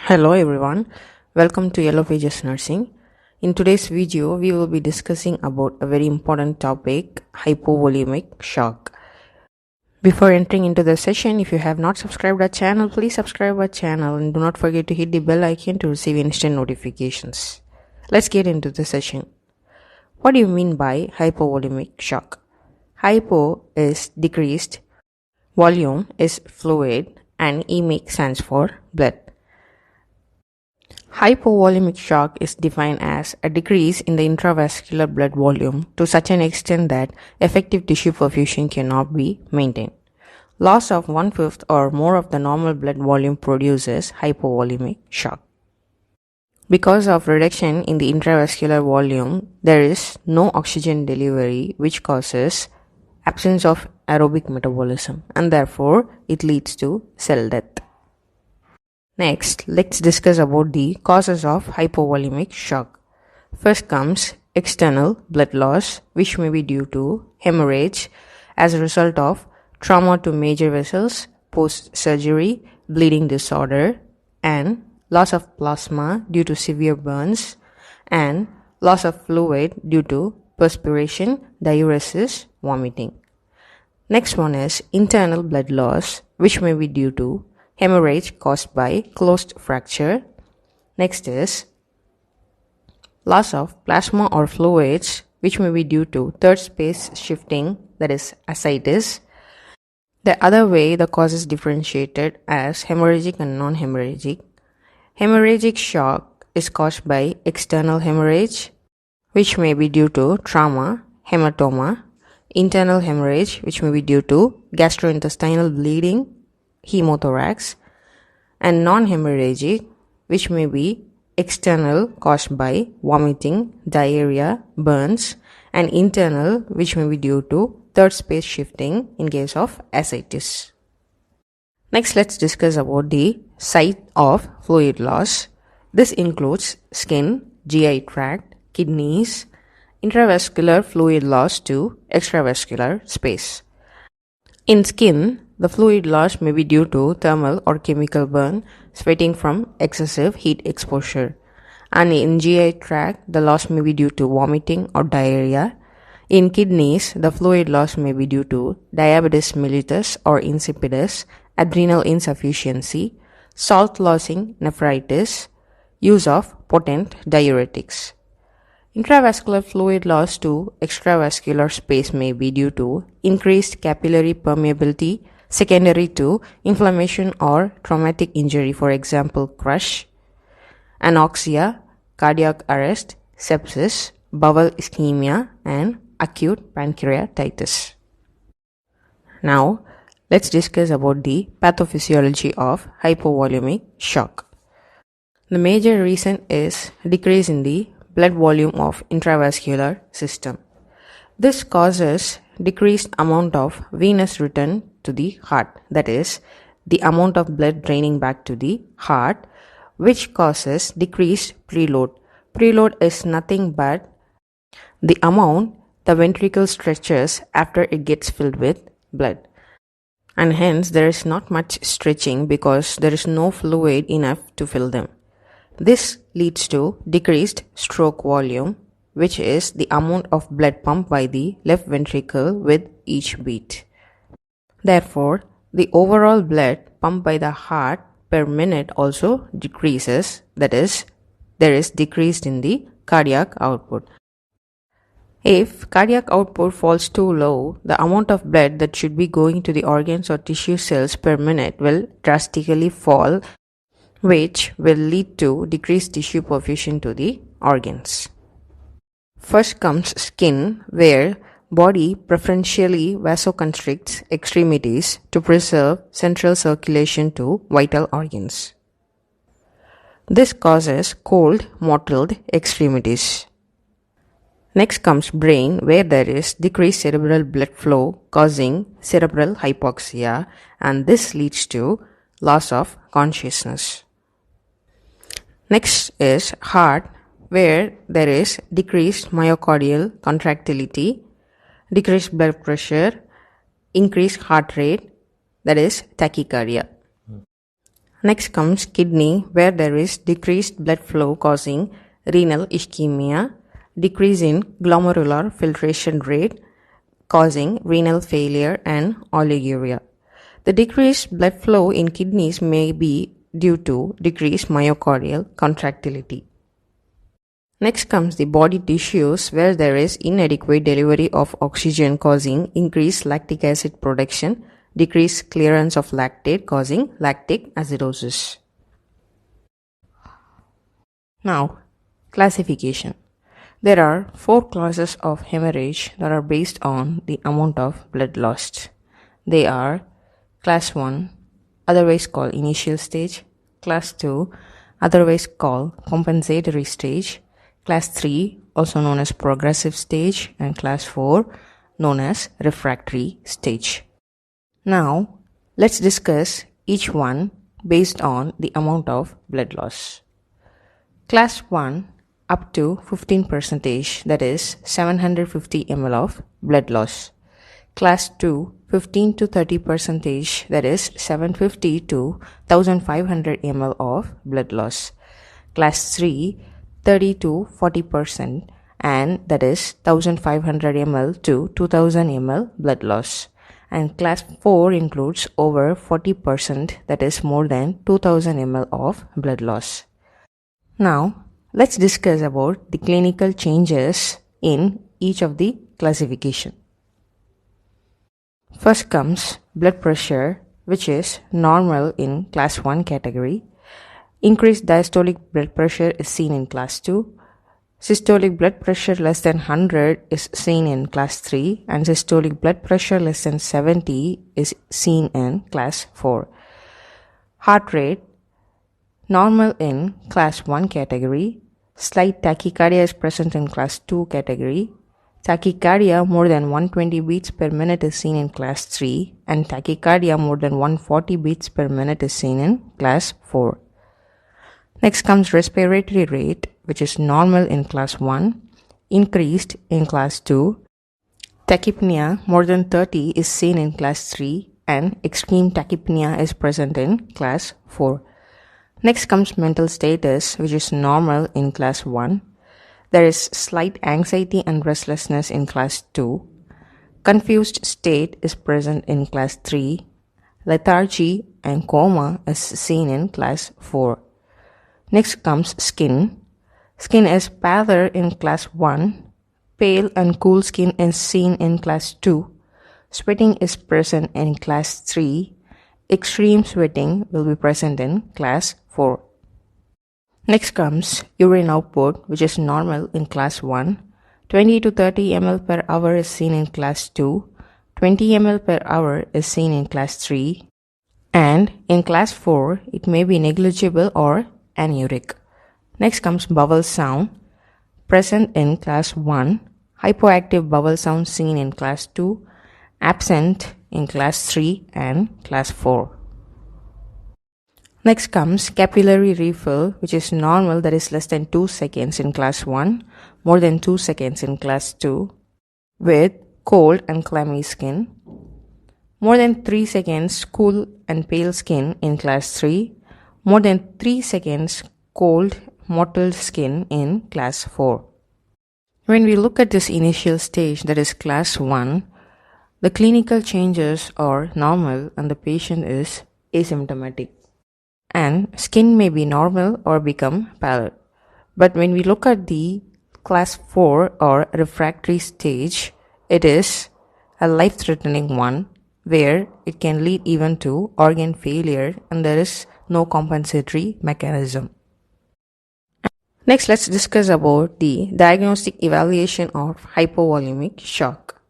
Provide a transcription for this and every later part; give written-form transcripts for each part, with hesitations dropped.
Hello everyone, welcome to Yellow Pages Nursing. In today's video, we will be discussing about a very important topic, hypovolemic shock. Before entering into the session, if you have not subscribed our channel, please subscribe our channel and do not forget to hit the bell icon to receive instant notifications. Let's get into the session. What do you mean by hypovolemic shock? Hypo is decreased, volume is fluid, and EMIC stands for blood. Hypovolemic shock is defined as a decrease in the intravascular blood volume to such an extent that effective tissue perfusion cannot be maintained. Loss of 1/5 or more of the normal blood volume produces hypovolemic shock. Because of reduction in the intravascular volume, there is no oxygen delivery, which causes absence of aerobic metabolism, and therefore it leads to cell death. Next, let's discuss about the causes of hypovolemic shock. First comes external blood loss, which may be due to hemorrhage as a result of trauma to major vessels, post-surgery, bleeding disorder, and loss of plasma due to severe burns, and loss of fluid due to perspiration, diuresis, vomiting. Next one is internal blood loss, which may be due to hemorrhage caused by closed fracture. Next is loss of plasma or fluids, which may be due to third space shifting, that is ascites. The other way the cause is differentiated as hemorrhagic and non-hemorrhagic. Hemorrhagic shock is caused by external hemorrhage, which may be due to trauma, hematoma. Internal hemorrhage, which may be due to gastrointestinal bleeding, hemothorax, and non-hemorrhagic, which may be external caused by vomiting, diarrhea, burns, and internal, which may be due to third space shifting in case of ascites. Next, let's discuss about the site of fluid loss. This includes skin, GI tract, kidneys, intravascular fluid loss to extravascular space. In skin, the fluid loss may be due to thermal or chemical burn, sweating from excessive heat exposure. And in GI tract, the loss may be due to vomiting or diarrhea. In kidneys, the fluid loss may be due to diabetes mellitus or insipidus, adrenal insufficiency, salt-losing nephritis, use of potent diuretics. Intravascular fluid loss to extravascular space may be due to increased capillary permeability secondary to inflammation or traumatic injury, for example, crush, anoxia, cardiac arrest, sepsis, bowel ischemia, and acute pancreatitis. Now, let's discuss about the pathophysiology of hypovolemic shock. The major reason is decrease in the blood volume of intravascular system. This causes decreased amount of venous return to the heart, that is, the amount of blood draining back to the heart, which causes decreased preload. Preload is nothing but the amount the ventricle stretches after it gets filled with blood. And hence there is not much stretching because there is no fluid enough to fill them. This leads to decreased stroke volume, which is the amount of blood pumped by the left ventricle with each beat. Therefore, the overall blood pumped by the heart per minute also decreases, that is, there is decrease in the cardiac output. If cardiac output falls too low, the amount of blood that should be going to the organs or tissue cells per minute will drastically fall, which will lead to decreased tissue perfusion to the organs. First comes skin, where body preferentially vasoconstricts extremities to preserve central circulation to vital organs. This causes cold, mottled extremities. Next comes brain, where there is decreased cerebral blood flow causing cerebral hypoxia, and this leads to loss of consciousness. Next is heart, where there is decreased myocardial contractility, decreased blood pressure, increased heart rate, that is tachycardia. Next comes kidney, where there is decreased blood flow causing renal ischemia, decrease in glomerular filtration rate causing renal failure and oliguria. The decreased blood flow in kidneys may be due to decreased myocardial contractility. Next comes the body tissues, where there is inadequate delivery of oxygen causing increased lactic acid production, decreased clearance of lactate causing lactic acidosis. Now, classification. There are 4 classes of hemorrhage that are based on the amount of blood lost. They are Class 1, otherwise called initial stage, Class 2, otherwise called compensatory stage, Class 3, also known as progressive stage, and Class 4, known as refractory stage. Now, let's discuss each one based on the amount of blood loss. Class 1, up to 15%, that is 750 ml of blood loss. Class 2, 15 to 30%, that is 750 to 1500 ml of blood loss. Class 3, 30 to 40%, and that is 1500 ml to 2000 ml blood loss. And class 4 includes over 40%, that is more than 2000 ml of blood loss. Now, let's discuss about the clinical changes in each of the classification. First comes blood pressure, which is normal in class 1 category. Increased diastolic blood pressure is seen in class 2. Systolic blood pressure less than 100 is seen in class 3, and systolic blood pressure less than 70 is seen in class 4. Heart rate, normal in class 1 category. Slight tachycardia is present in class 2 category. Tachycardia more than 120 beats per minute is seen in class 3, and tachycardia more than 140 beats per minute is seen in class 4. Next comes respiratory rate, which is normal in class 1, increased in class 2. Tachypnea more than 30 is seen in class 3, and extreme tachypnea is present in class 4. Next comes mental status, which is normal in class 1. There is slight anxiety and restlessness in class 2. Confused state is present in class 3. Lethargy and coma is seen in class 4. Next comes skin. Skin is paler in class 1. Pale and cool skin is seen in class 2. Sweating is present in class 3. Extreme sweating will be present in class 4. Next comes urine output, which is normal in class 1. 20 to 30 ml per hour is seen in class 2. 20 ml per hour is seen in class 3. And in class 4, it may be negligible or anuric. Next comes bowel sound, present in class 1. Hypoactive bowel sound seen in class 2. Absent in class 3 and class 4. Next comes capillary refill, which is normal, that is less than 2 seconds in class 1, more than 2 seconds in class 2, with cold and clammy skin. More than 3 seconds cool and pale skin in class 3, more than 3 seconds cold mottled skin in class 4. When we look at this initial stage, that is class 1, the clinical changes are normal and the patient is asymptomatic. And skin may be normal or become pallid. But when we look at the class 4 or refractory stage, it is a life-threatening one where it can lead even to organ failure and there is no compensatory mechanism. Next, let's discuss about the diagnostic evaluation of hypovolemic shock.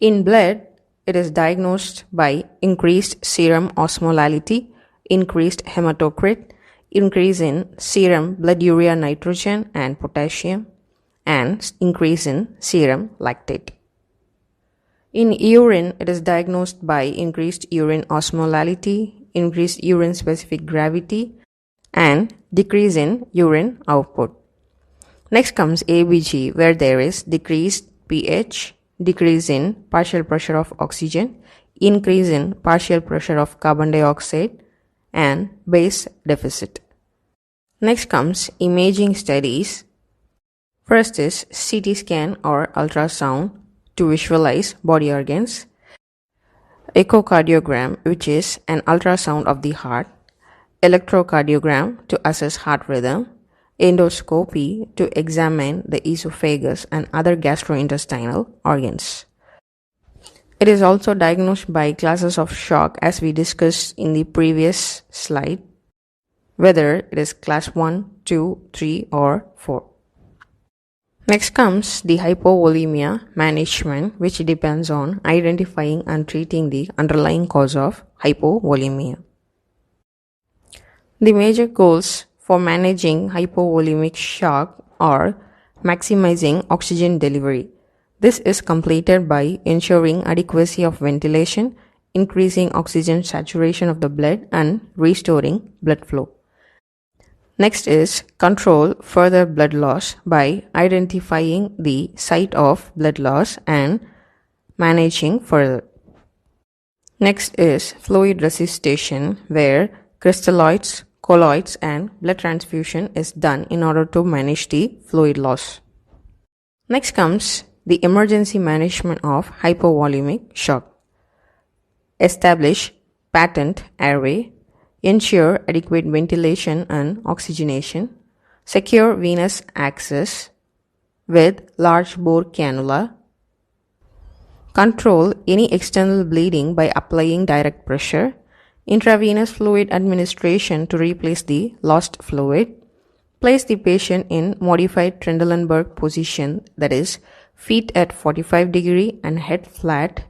In blood, it is diagnosed by increased serum osmolality, increased hematocrit, increase in serum blood urea nitrogen and potassium, and increase in serum lactate. In urine, it is diagnosed by increased urine osmolality, increased urine specific gravity, and decrease in urine output. Next comes ABG, where there is decreased pH, decrease in partial pressure of oxygen, increase in partial pressure of carbon dioxide, and base deficit. Next comes imaging studies. First is CT scan or ultrasound to visualize body organs, echocardiogram, which is an ultrasound of the heart, electrocardiogram to assess heart rhythm, endoscopy to examine the esophagus and other gastrointestinal organs. It is also diagnosed by classes of shock as we discussed in the previous slide, whether it is class 1, 2, 3 or 4. Next comes the hypovolemia management, which depends on identifying and treating the underlying cause of hypovolemia. The major goals for managing hypovolemic shock are maximizing oxygen delivery. This is completed by ensuring adequacy of ventilation, increasing oxygen saturation of the blood, and restoring blood flow. Next is control further blood loss by identifying the site of blood loss and managing further. Next is fluid resuscitation, where crystalloids, colloids and blood transfusion is done in order to manage the fluid loss. Next comes the emergency management of hypovolemic shock. Establish patent airway, ensure adequate ventilation and oxygenation, secure venous access with large bore cannula, control any external bleeding by applying direct pressure, intravenous fluid administration to replace the lost fluid, place the patient in modified Trendelenburg position, that is, feet at 45 degree and head flat,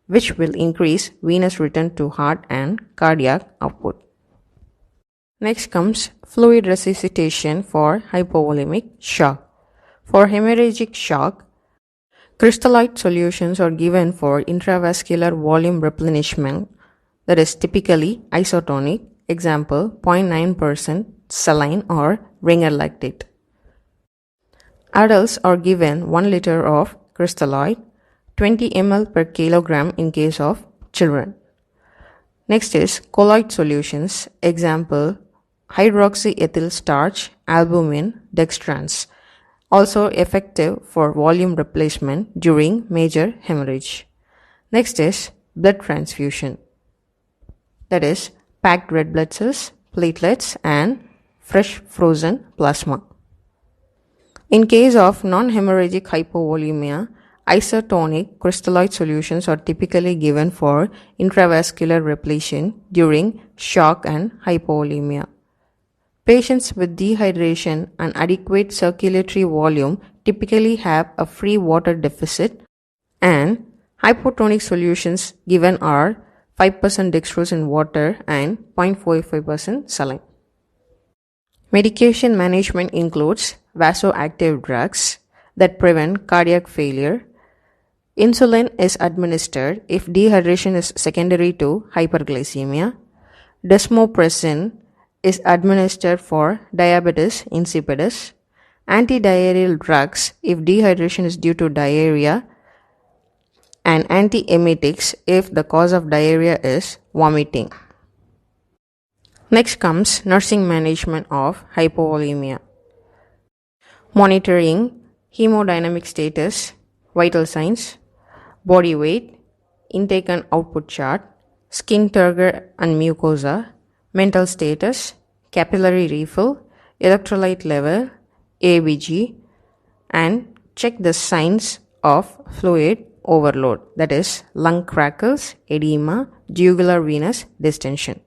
which will increase venous return to heart and cardiac output. Next comes fluid resuscitation for hypovolemic shock. For hemorrhagic shock, crystalloid solutions are given for intravascular volume replenishment, that is typically isotonic, example 0.9% saline or Ringer lactate. Adults are given 1 liter of crystalloid, 20 ml per kilogram in case of children. Next is colloid solutions, example hydroxyethyl starch, albumin, dextrans, also effective for volume replacement during major hemorrhage. Next is blood transfusion, that is packed red blood cells, platelets and fresh frozen plasma. In case of non-hemorrhagic hypovolemia, isotonic crystalloid solutions are typically given for intravascular repletion during shock and hypovolemia. Patients with dehydration and adequate circulatory volume typically have a free water deficit, and hypotonic solutions given are 5% dextrose in water and 0.45% saline. Medication management includes vasoactive drugs that prevent cardiac failure. Insulin is administered if dehydration is secondary to hyperglycemia. Desmopressin is administered for diabetes insipidus. Antidiarrheal drugs if dehydration is due to diarrhea, and antiemetics if the cause of diarrhea is vomiting. Next comes nursing management of hypovolemia. Monitoring hemodynamic status, vital signs, body weight, intake and output chart, skin turgor and mucosa, mental status, capillary refill, electrolyte level, ABG, and check the signs of fluid overload, that is lung crackles, edema, jugular venous distension.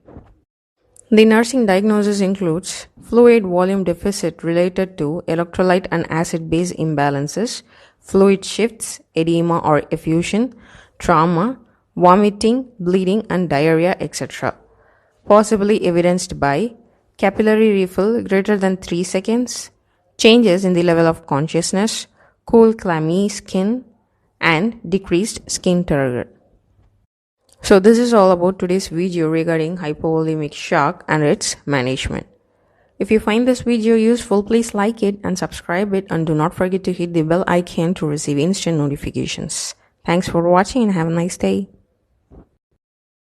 The nursing diagnosis includes fluid volume deficit related to electrolyte and acid-base imbalances, fluid shifts, edema or effusion, trauma, vomiting, bleeding and diarrhea, etc. Possibly evidenced by capillary refill greater than 3 seconds, changes in the level of consciousness, cool clammy skin, and decreased skin turgor. So this is all about today's video regarding hypovolemic shock and its management. If you find this video useful, please like it and subscribe it, and do not forget to hit the bell icon to receive instant notifications. Thanks for watching and have a nice day.